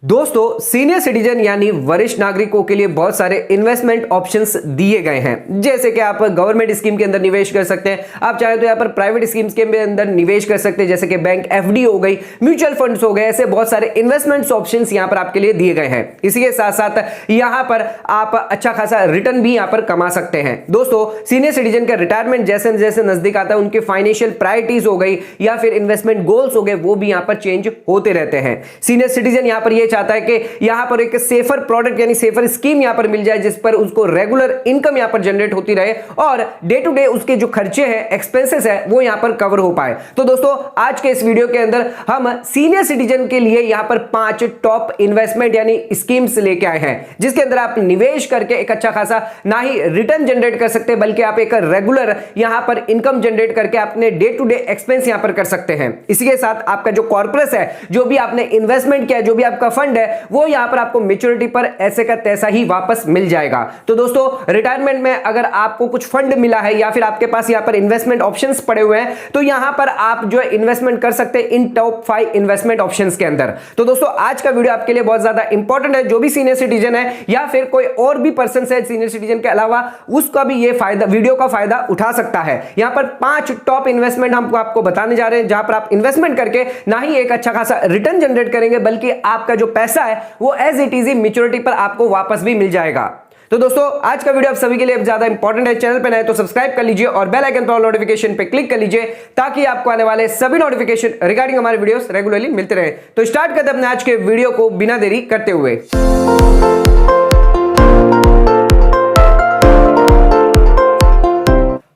दोस्तों senior citizen यानी वरिष्ठ नागरिकों के लिए बहुत सारे इन्वेस्टमेंट ऑप्शंस दिए गए हैं, जैसे कि आप गवर्नमेंट स्कीम के अंदर निवेश कर सकते हैं, आप चाहे तो यहाँ पर प्राइवेट स्कीम्स के अंदर निवेश कर सकते हैं, जैसे कि बैंक एफडी हो गई, म्यूचुअल फंड्स हो गए। ऐसे बहुत सारे इन्वेस्टमेंट ऑप्शंस यहाँ पर आपके लिए दिए गए हैं। इसी के साथ साथ यहाँ पर आप अच्छा खासा रिटर्न भी यहाँ पर कमा सकते हैं। दोस्तों सीनियर सिटीजन का रिटायरमेंट जैसे जैसे नजदीक आता है, उनके फाइनेंशियल प्रायोरिटीज हो गई या फिर इन्वेस्टमेंट गोल्स हो गए, वो भी यहाँ पर चेंज होते रहते हैं। सीनियर सिटीजन यहाँ पर यह चाहता है कि यहां पर एक सेफर प्रोडक्ट यानी सेफर स्कीम यहां पर मिल जाए, जिस पर उसको रेगुलर इनकम यहां पर जनरेट होती रहे और डे टू डे उसके जो खर्चे हैं, एक्सपेंसेस है, वो यहां पर कवर हो पाए। तो दोस्तों आज के इस वीडियो के अंदर हम सीनियर सिटीजन के लिए यहां पर 5 टॉप इन्वेस्टमेंट यानी स्कीम्स लेके आए हैं, जिसके अंदर आप निवेश करके एक अच्छा खासा ना ही रिटर्न जनरेट कर सकते हैं, बल्कि आप एक रेगुलर यहां पर इनकम जनरेट करके अपने डे टू डे एक्सपेंस यहां पर कर सकते हैं। इसी के साथ आपका जो कॉर्पोरेट है, जो भी आपने इन्वेस्टमेंट किया, जो भी आपका फंड है, वो यहां पर आपको मैच्योरिटी पर ऐसे का तैसा ही वापस मिल जाएगा। तो दोस्तों रिटायरमेंट में अगर आपको कुछ फंड मिला है या फिर आपके पास यहां पर इन्वेस्टमेंट ऑप्शंस पड़े हुए हैं, तो यहां पर आप जो है इन्वेस्टमेंट कर सकते हैं इन टॉप 5 इन्वेस्टमेंट ऑप्शंस के अंदर। तो दोस्तों आज का वीडियो आपके लिए बहुत ज्यादा इंपॉर्टेंट है। जो भी सीनियर सिटीजन है या फिर कोई और भी पर्सन है सीनियर सिटीजन के अलावा, उसका भी ये फायदा, वीडियो का फायदा उठा सकता है। यहां पर 5 टॉप इन्वेस्टमेंट हम आपको बताने जा रहे हैं, जहां पर आप इन्वेस्टमेंट करके ना ही एक अच्छा खासा रिटर्न जनरेट करेंगे, बल्कि आपका जो पैसा है वो एज इट इज मैच्योरिटी पर आपको वापस भी मिल जाएगा। तो दोस्तों आज का वीडियो आप सभी के लिए ज्यादा इंपॉर्टेंट है। चैनल पे नए तो सब्सक्राइब कर लीजिए और बेल आइकन पर नोटिफिकेशन पे क्लिक कर लीजिए, ताकि आपको आने वाले सभी नोटिफिकेशन रिगार्डिंग हमारे वीडियोस रेगुलरली मिलते रहे। तो स्टार्ट करते हैं अपने आज के वीडियो को बिना देरी करते हुए।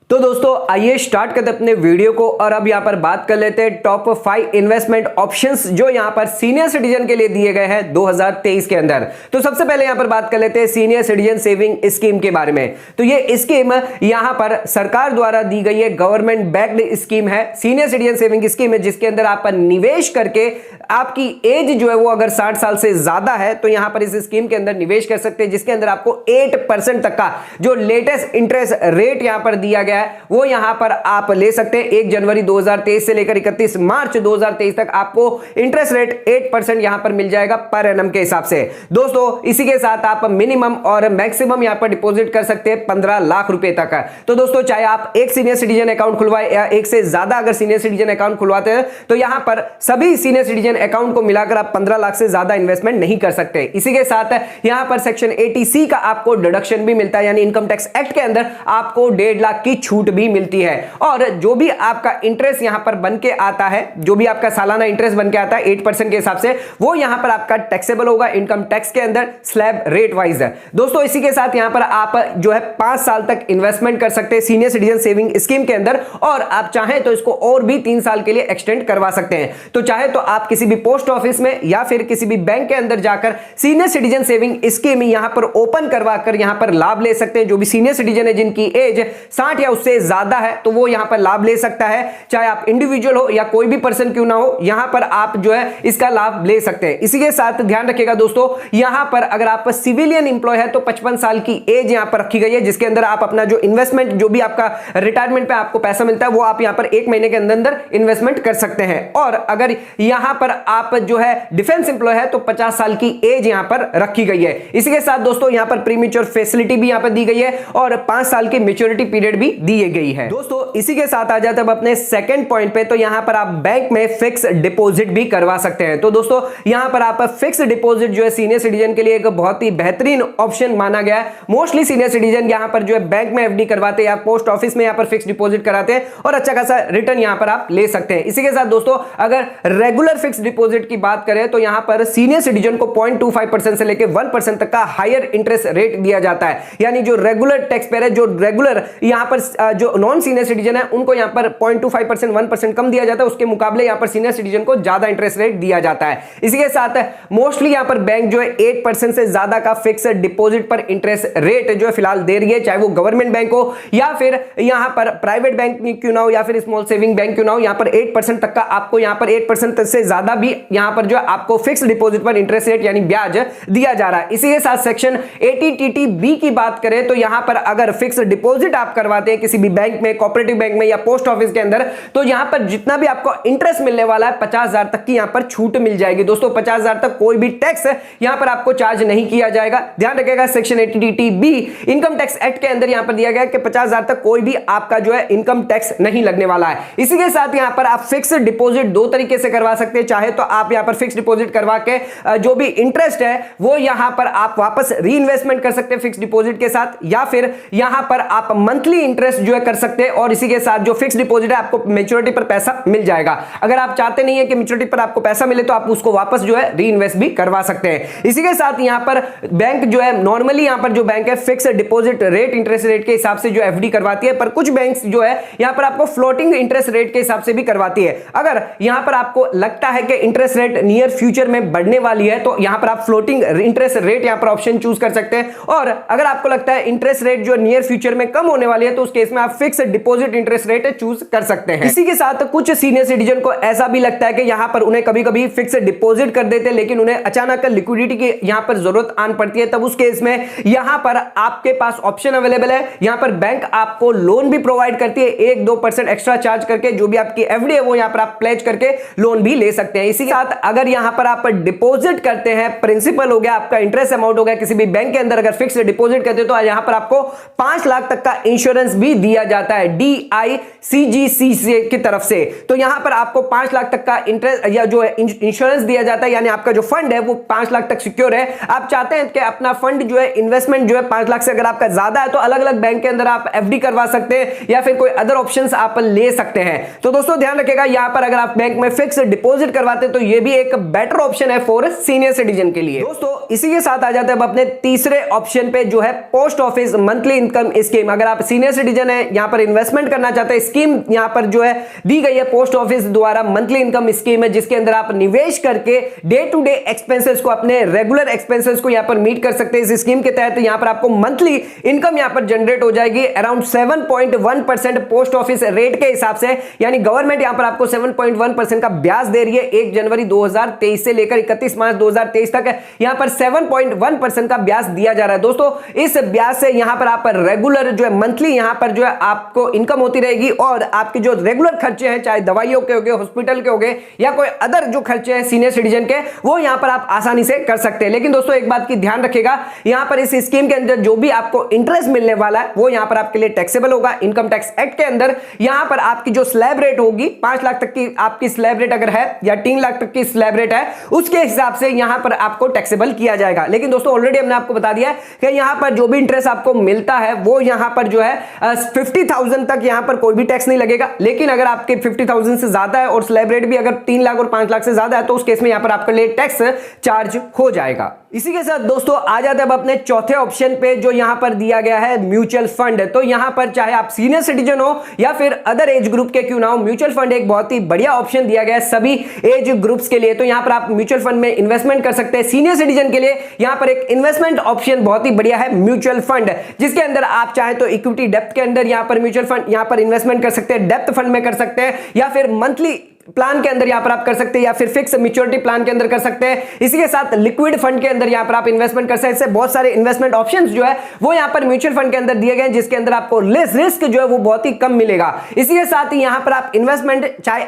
तो दोस्तों आइए स्टार्ट करते अपने वीडियो को और अब यहां पर बात कर लेते हैं टॉप 5 इन्वेस्टमेंट ऑप्शंस जो यहां पर सीनियर सिटीजन के लिए दिए गए हैं 2023 के अंदर। तो सबसे पहले यहां पर बात कर लेते हैं सीनियर सिटीजन सेविंग स्कीम के बारे में। तो ये स्कीम यहां पर सरकार द्वारा दी गई है, गवर्नमेंट बैक्ड स्कीम है, सीनियर सिटीजन सेविंग स्कीम है, जिसके अंदर आप निवेश करके आपकी एज जो है वो अगर 60 साल से ज्यादा है तो यहां पर इस स्कीम के अंदर निवेश कर सकते हैं, जिसके अंदर आपको 8% तक का जो लेटेस्ट इंटरेस्ट रेट यहां पर दिया गया है वो यहां पर आप ले सकते हैं। 1 जनवरी 2023 से लेकर 31 मार्च 2023 तक आपको इंटरेस्ट रेट 8% यहां पर मिल जाएगा पर एनम के हिसाब से। दोस्तों इसी के साथ आप मिनिमम और मैक्सिमम यहां पर डिपॉजिट कर सकते हैं 15 लाख रुपए तक। तो दोस्तों चाहे आप एक सीनियर सिटीजन अकाउंट खुलवाए या एक से ज्यादा अगर सीनियर सिटीजन अकाउंट खुलवाते हैं, तो यहां पर सभी सीनियर सिटीजन अकाउंट को मिलाकर आप 15 लाख से ज्यादा इन्वेस्टमेंट नहीं कर सकते। इसी के साथ यहां पर सेक्शन 80C का आपको डिडक्शन भी मिलता है, यानी इनकम टैक्स एक्ट के अंदर आपको 1.5 लाख की छूट भी मिलती है। और जो भी आपका इंटरेस्ट यहां पर बन के आता है, जो भी आपका सालाना इंटरेस्ट बन के आता है 8% के हिसाब से, वो यहां पर आपका टैक्सेबल होगा इनकम टैक्स के अंदर स्लैब रेट वाइज है। दोस्तों इसी के साथ यहां पर आप जो है 5 साल तक इन्वेस्टमेंट कर सकते हैं सीनियर सिटीजन सेविंग स्कीम के अंदर, और आप चाहें तो इसको और भी 3 साल के लिए एक्सटेंड करवा सकते हैं। तो चाहे तो आप किसी भी पोस्ट ऑफिस में या फिर किसी भी बैंक के अंदर जाकर सीनियर सिटीजन सेविंग स्कीम यहां पर ओपन करवाकर यहां पर लाभ ले सकते हैं। जो भी सीनियर सिटीजन है जिनकी एज 60 या उससे ज्यादा है, तो वो यहां पर लाभ ले सकता है। चाहे आप इंडिविजुअल हो या कोई भी पर्सन क्यों ना हो, यहां पर आप जो है इसका लाभ ले सकते हैं। इसी के साथ ध्यान रखिएगा दोस्तों, यहां पर अगर आप सिविलियन इंप्लॉय है तो 55 साल की एज यहां पर रखी गई है, जिसके अंदर आप अपना जो इन्वेस्टमेंट, जो भी आपका रिटायरमेंट पे आपको पैसा मिलता है, वो आप यहां पर 1 महीने के अंदर इन्वेस्टमेंट कर सकते हैं। और अगर यहां पर आप जो है डिफेंस इंप्लॉय है तो 50 साल की एज यहां पर रखी गई है। इसी के साथ दोस्तों यहां पर प्रीमेच्योर फैसिलिटी भी यहां पर दी गई है और 5 साल की मैच्योरिटी पीरियड भी दी गई है। दोस्तों इसी के साथ आ जाते हैं अपने सेकंड पॉइंट पे। तो यहां पर आप बैंक में फिक्स डिपॉजिट भी करवा सकते हैं। तो दोस्तों यहां पर आप फिक्स डिपॉजिट जो है सीनियर सिटीजन के लिए एक बहुत ही बेहतरीन ऑप्शन माना गया है। मोस्टली सीनियर सिटीजन यहां पर जो है बैंक में एफडी करवाते हैं या पोस्ट ऑफिस में यहां पर फिक्स डिपॉजिट कराते हैं और अच्छा खासा रिटर्न यहां पर आप ले सकते हैं। इसी के साथ दोस्तों अगर रेगुलर फिक्स डिपॉजिट की बात करें तो यहां पर सीनियर सिटीजन को 0.25% से लेकर 1% तक का हायर इंटरेस्ट रेट दिया जाता है। यानी जो रेगुलर टैक्स पेयर है, जो रेगुलर यहां पर जो नॉन सीनियर सिटीजन है, उनको यहां पर 0.25% 1% कम दिया जाता है, उसके मुकाबले यहां पर सीनियर सिटीजन को ज्यादा इंटरेस्ट रेट दिया जाता है। इसी के साथ मोस्टली यहां पर बैंक जो है 8% से ज्यादा का फिक्स डिपॉजिट पर इंटरेस्ट रेट जो है फिलहाल दे रही है, चाहे वो गवर्नमेंट बैंक हो या फिर यहां पर प्राइवेट बैंक क्यों ना हो या फिर स्मॉल सेविंग बैंक क्यों ना हो, यहां पर 8% तक का आपको यहां पर 8% से ज्यादा भी यहां पर जो आपको फिक्स डिपॉजिट पर इंटरेस्ट रेट यानी ब्याज दिया जा रहा है। इसी के साथ सेक्शन 80TTB की बात करें तो यहां पर अगर फिक्स डिपॉजिट आप करवाते हैं किसी भी बैंक में, कोऑपरेटिव बैंक में या पोस्ट ऑफिस के अंदर, तो यहां पर जितना भी आपको इंटरेस्ट मिलने वाला है 50,000 तक की यहां पर छूट मिल जाएगी दोस्तों। 50,000 तक कोई भी टैक्स यहां पर आपको चार्ज नहीं किया जाएगा। ध्यान रखिएगा section 80D income tax act के अंदर यहां पर दिया गया कि 50,000 तक कोई भी आपका जो है इनकम टैक्स नहीं लगने वाला है। इसी के साथ यहां पर आप फिक्स डिपॉजिट दो तरीके से करवा सकते हैं। चाहे तो आप यहां पर फिक्स डिपॉजिट करवा के जो भी इंटरेस्ट है वो यहां पर आप वापस री इन्वेस्टमेंट कर सकते हैं फिक्स डिपॉजिट के साथ, या फिर यहां पर आप मंथली इंटरेस्ट जो है कर सकते हैं और इसी के साथ जो फिक्स डिपॉजिट है आपको मैच्योरिटी पर पैसा मिल जाएगा। अगर आप चाहते नहीं है कि मैच्योरिटी पर आपको पैसा मिले तो आप उसको वापस जो है री इन्वेस्ट भी करवा सकते हैं। इसी के साथ यहां पर बैंक जो है नॉर्मली यहां पर जो बैंक है fix deposit rate interest rate के हिसाब से जो एफडी करवाती है, पर कुछ बैंक्स जो है यहां पर आपको फ्लोटिंग इंटरेस्ट रेट के हिसाब से भी करवाती है। अगर यहां पर आपको लगता है कि इंटरेस्ट रेट नियर फ्यूचर में बढ़ने वाली है तो यहां पर आप फ्लोटिंग इंटरेस्ट रेट यहां पर ऑप्शन चूज कर सकते हैं, और अगर आपको लगता है इंटरेस्ट रेट जो नियर फ्यूचर में कम होने वाली है तो उस केस में आप fix deposit interest rate choose कर सकते हैं। इसी के साथ कुछ सीनियर सिटीजन को ऐसा भी लगता है कि यहां पर उन्हें कभी-कभी फिक्स डिपॉजिट कर देते हैं लेकिन उन्हें अचानक लिक्विडिटी की यहां पर जरूरत आन पड़ती है, तब उस केस में यहां पर आपके पास ऑप्शन अवेलेबल है। यहां पर बैंक आपको लोन भी प्रोवाइड करती है 1-2% एक्स्ट्रा चार्ज करके, जो भी आपकी एफडी है वो यहां पर आप प्लेज करके लोन भी ले सकते हैं। इसी के साथ अगर यहां पर आप डिपॉजिट करते हैं, प्रिंसिपल हो गया, आपका इंटरेस्ट अमाउंट हो गया किसी भी बैंक के अंदर, अगर फिक्स डिपॉजिट करते हो तो यहां पर आपको 5 लाख तक का इंश्योरेंस भी दिया जाता है DICGC की तरफ से। तो यहां पर आपको 5 लाख तक का इंटरेस्ट या जो है इंश्योरेंस दिया जाता है, यानी आपका जो फंड है वो 5 लाख तक सिक्योर है। आप चाहते हैं कि अपना फंड जो है इन्वेस्टमेंट जो है 5 लाख से अगर आपका ज्यादा है तो अलग अलग बैंक के अंदर आप एफडी करवा सकते हैं या फिर कोई अदर ऑप्शंस आप ले सकते हैं। तो दोस्तों ध्यान रखिएगा यहां पर अगर आप बैंक में फिक्स डिपॉजिट करवाते हैं तो ये भी एक बेटर ऑप्शन है फॉर सीनियर सिटीजन के लिए। दोस्तों इसी के साथ आ जाते हैं अब अपने तीसरे ऑप्शन पे जो है post office monthly income scheme. अगर आप सीनियर सिटीजन है यहां पर इन्वेस्टमेंट करना चाहते हैं, स्कीम यहां पर जो है दी गई है पोस्ट ऑफिस द्वारा मंथली इनकम स्कीम है, जिसके अंदर आप निवेश करके डे टू डे एक्सपेंसेस को, अपने रेगुलर एक्सपेंसेस को यहां पर मीट कर सकते हैं। इस स्कीम के तहत यहां पर आपको मंथली इनकम यहां पर जनरेट हो जाएगी अराउंड 7.1% पोस्ट ऑफिस रेट के हिसाब से, यानी गवर्नमेंट यहां पर आपको 7.1% का ब्याज दे रही है 1 जनवरी 2023 से लेकर 31 मार्च 2023 तक यहां पर 7.1% का ब्याज दिया जा रहा है। दोस्तों इस ब्याज से यहां पर आप रेगुलर जो है मंथली यहां पर जो है आपको इनकम होती रहेगी और आपके जो रेगुलर खर्चे हैं, चाहे दवाइयों के हो गए, हॉस्पिटल के हो गए या कोई अदर जो खर्चे हैं सीनियर सिटीजन के, वो यहां पर आप आसानी से कर सकते हैं। लेकिन दोस्तों एक बात की ध्यान रखिएगा, यहां पर इस स्कीम के अंदर जो भी आपको इंटरेस्ट मिलने वाला है वो यहां पर आपके लिए टैक्सेबल होगा। इनकम टैक्स एक्ट के अंदर यहां पर आपकी जो स्लैब रेट होगी 5 लाख तक की आपकी स्लैब रेट अगर है या 3 लाख तक की स्लैब रेट है, उसके हिसाब से यहां पर आपको टैक्सेबल किया जाएगा। लेकिन दोस्तों ऑलरेडी हमने आपको बता दिया है कि यहां पर जो भी इंटरेस्ट आपको मिलता है वो यहां पर जो है 50,000 तक यहां पर कोई भी टैक्स नहीं लगेगा। लेकिन अगर आपके 50,000 से ज्यादा है और स्लैब रेट भी अगर 3 लाख और 5 लाख से ज्यादा है तो उस केस में यहां पर आपके लिए टैक्स चार्ज हो जाएगा। इसी के साथ दोस्तों आ जाते हैं अब अपने चौथे ऑप्शन पे जो यहां पर दिया गया है म्यूचुअल फंड। तो यहां पर चाहे आप सीनियर सिटीजन हो या फिर अदर एज ग्रुप के क्यों ना हो, म्यूचुअल फंड एक बहुत ही बढ़िया ऑप्शन दिया गया है सभी एज ग्रुप्स के लिए। तो यहां पर आप म्यूचुअल फंड में इन्वेस्टमेंट कर सकते हैं। सीनियर सिटीजन के लिए यहां पर एक इन्वेस्टमेंट ऑप्शन बहुत ही बढ़िया है म्यूचुअल फंड, जिसके अंदर आप चाहे तो इक्विटी डेप्थ के अंदर यहां पर म्यूचुअल फंड यहां पर इन्वेस्टमेंट कर सकते हैं, डेप्थ फंड में कर सकते हैं या फिर मंथली प्लान के अंदर यहां पर आप कर सकते हैं या फिर फिक्स मैच्योरिटी प्लान के अंदर कर सकते हैं। इसी के साथ लिक्विड फंड के अंदर यहां पर आप इन्वेस्टमेंट कर सकते हैं। इससे बहुत सारे इन्वेस्टमेंट ऑप्शंस जो है वो यहां पर म्यूचुअल फंड के अंदर दिए गए हैं, जिसके अंदर आपको लेस रिस्क जो है वो बहुत ही कम मिलेगा। इसी के साथ ही यहां पर आप इन्वेस्टमेंट चाहे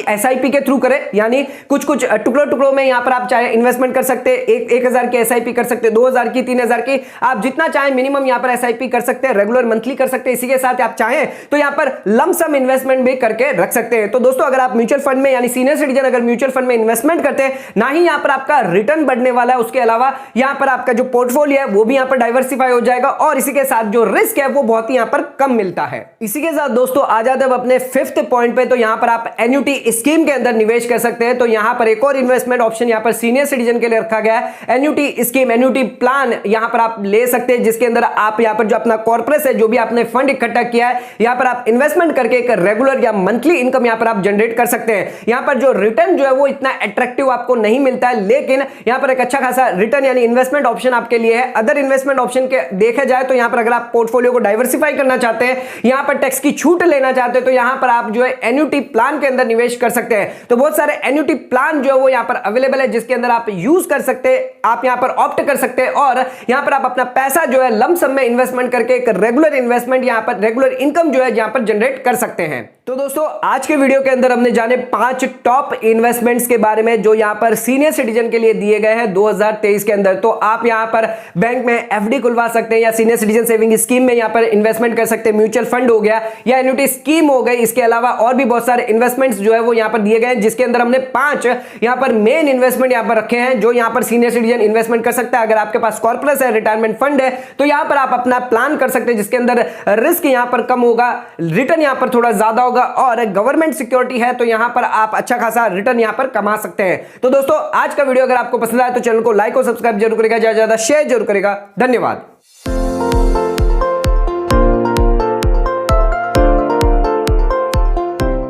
एसआईपी के थ्रू करें, यानी कुछ कुछ टुकड़ों में यहां पर आप चाहे इन्वेस्टमेंट कर सकते हैं, 1,000 की एसआईपी कर सकते हैं, 2,000 की, 3,000 की, आप जितना चाहे मिनिमम यहां पर एसआईपी कर सकते हैं, रेगुलर मंथली कर सकते हैं। इसी के साथ आप चाहें तो यहां पर लमसम इन्वेस्टमेंट भी करके रख सकते हैं। तो दोस्तों अगर आप म्यूचुअल फंड में यानी सीनियर अगर म्यूचुअल फंड में इन्वेस्टमेंट करते हैं, ना ही यहां पर आपका रिटर्न बढ़ने वाला है, उसके अलावा यहां पर आपका जो पोर्टफोलियो है वो भी यहां पर डाइवर्सिफाई हो जाएगा और इसी के साथ जो रिस्क है वो बहुत ही यहां पर कम मिलता है। इसी के साथ दोस्तों आ जाते हैं अपने 5th पॉइंट पे। तो यहां पर आप एन्युटी स्कीम के अंदर निवेश कर सकते हैं। तो यहां पर एक और इन्वेस्टमेंट ऑप्शन यहां पर सीनियर सिटीजन के लिए रखा गया है, एन्युटी स्कीम, एन्युटी प्लान यहां पर आप ले सकते हैं, जिसके अंदर आप यहां पर जो अपना कॉर्पोरेट है, जो भी आपने फंड इकट्ठा किया है, यहां पर आप इन्वेस्टमेंट करके एक रेगुलर या मंथली इनकम यहां पर आप जनरेट कर सकते हैं। यहां पर जो रिटर्न जो है वो इतना अट्रैक्टिव आपको नहीं मिलता है, लेकिन यहां पर एक अच्छा खासा रिटर्न यानी इन्वेस्टमेंट ऑप्शन आपके लिए है। अदर इन्वेस्टमेंट ऑप्शन के देखे जाए तो यहां पर अगर आप पोर्टफोलियो को डाइवर्सिफाई करना चाहते हैं, यहां पर टैक्स की छूट लेना चाहते हैं, तो यहां पर आप जो है एन्युटी प्लान के अंदर निवेश कर सकते हैं। तो बहुत सारे एन्युटी प्लान जो है वो यहां पर अवेलेबल है, जिसके अंदर आप यूज कर सकते हैं, आप यहां पर ऑप्ट कर सकते हैं और यहां पर आप अपना पैसा जो है लंप सम में इन्वेस्टमेंट करके एक रेगुलर इन्वेस्टमेंट यहां पर रेगुलर इनकम जो है यहां पर जनरेट कर सकते हैं। तो दोस्तों आज के वीडियो के अंदर हमने जाने 5 टॉप इन्वेस्टमेंट्स के बारे में जो यहां पर सीनियर सिटीजन के लिए दिए गए हैं 2023 के अंदर। तो आप यहां पर बैंक में एफडी खुलवा सकते हैं या सीनियर सिटीजन सेविंग स्कीम में यहां पर इन्वेस्टमेंट कर सकते हैं, म्यूचुअल फंड हो गया या एन्युटी स्कीम हो गई। इसके अलावा और भी बहुत सारे इन्वेस्टमेंट्स जो है वो यहां पर दिए गए हैं, जिसके अंदर हमने 5 यहां पर मेन इन्वेस्टमेंट यहां पर रखे हैं जो यहां पर सीनियर सिटीजन इन्वेस्टमेंट कर सकता है। अगर आपके पास कॉर्पोरेट है, रिटायरमेंट फंड है, तो यहां पर आप अपना प्लान कर सकते हैं, जिसके अंदर रिस्क यहां पर कम होगा, रिटर्न यहां पर थोड़ा ज्यादा होगा और गवर्नमेंट सिक्योरिटी है, तो यहां पर आप अच्छा खासा रिटर्न यहां पर कमा सकते हैं। तो दोस्तों आज का वीडियो अगर आपको पसंद आए तो चैनल को लाइक और सब्सक्राइब जरूर करेगा, ज्यादा से ज्यादा शेयर जरूर करेगा। धन्यवाद।